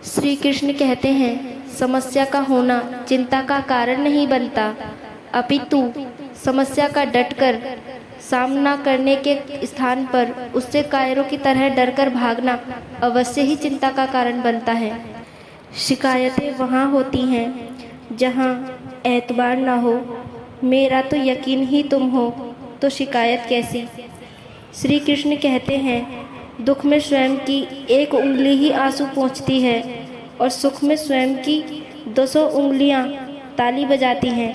श्री कृष्ण कहते हैं, समस्या का होना चिंता का कारण नहीं बनता, अपितु समस्या का डटकर सामना करने के स्थान पर उससे कायरों की तरह डरकर भागना अवश्य ही चिंता का कारण बनता है। शिकायतें वहाँ होती हैं जहाँ एतबार ना हो, मेरा तो यकीन ही तुम हो, तो शिकायत कैसी। श्री कृष्ण कहते हैं, दुख में स्वयं की एक उंगली ही आंसू पोंछती है और सुख में स्वयं की 200 उंगलियां ताली बजाती हैं।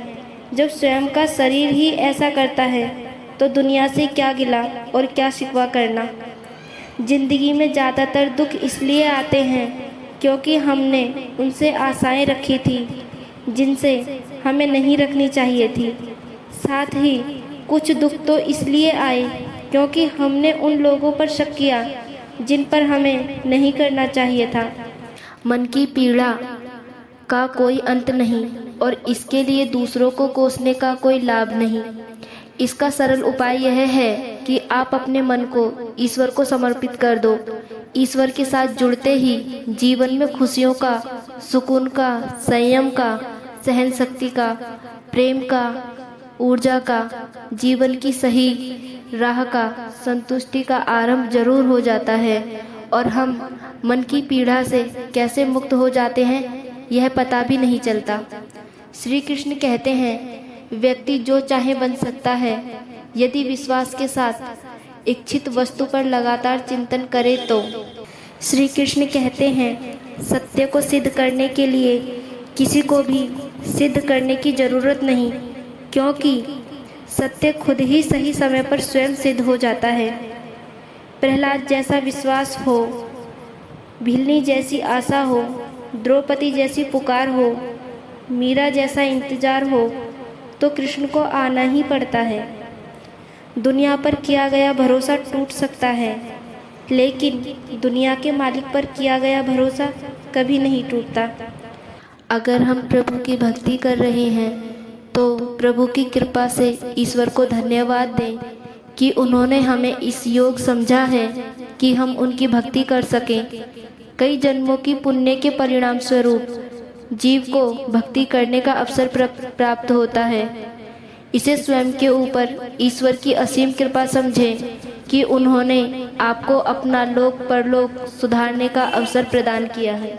जब स्वयं का शरीर ही ऐसा करता है तो दुनिया से क्या गिला और क्या शिकवा करना। जिंदगी में ज़्यादातर दुख इसलिए आते हैं क्योंकि हमने उनसे आशाएं रखी थी जिनसे हमें नहीं रखनी चाहिए थी। साथ ही कुछ दुख तो इसलिए आए क्योंकि हमने उन लोगों पर शक किया जिन पर हमें नहीं करना चाहिए था। मन की पीड़ा का कोई अंत नहीं और इसके लिए दूसरों को कोसने का कोई लाभ नहीं। इसका सरल उपाय यह है कि आप अपने मन को ईश्वर को समर्पित कर दो। ईश्वर के साथ जुड़ते ही जीवन में खुशियों का, सुकून का, संयम का, सहन शक्ति का, प्रेम का, ऊर्जा का, जीवन की सही राह का, संतुष्टि का आरंभ जरूर हो जाता है और हम मन की पीड़ा से कैसे मुक्त हो जाते हैं यह पता भी नहीं चलता। श्री कृष्ण कहते हैं, व्यक्ति जो चाहे बन सकता है यदि विश्वास के साथ इच्छित वस्तु पर लगातार चिंतन करे तो। श्री कृष्ण कहते हैं, सत्य को सिद्ध करने के लिए किसी को भी सिद्ध करने की जरूरत नहीं, क्योंकि सत्य खुद ही सही समय पर स्वयं सिद्ध हो जाता है। प्रहलाद जैसा विश्वास हो, भिलनी जैसी आशा हो, द्रौपदी जैसी पुकार हो, मीरा जैसा इंतजार हो, तो कृष्ण को आना ही पड़ता है। दुनिया पर किया गया भरोसा टूट सकता है, लेकिन दुनिया के मालिक पर किया गया भरोसा कभी नहीं टूटता। अगर हम प्रभु की भक्ति कर रहे हैं तो प्रभु की कृपा से ईश्वर को धन्यवाद दें कि उन्होंने हमें इस योग समझा है कि हम उनकी भक्ति कर सकें। कई जन्मों की पुण्य के परिणाम स्वरूप जीव को भक्ति करने का अवसर प्राप्त होता है। इसे स्वयं के ऊपर ईश्वर की असीम कृपा समझें कि उन्होंने आपको अपना लोक परलोक सुधारने का अवसर प्रदान किया है।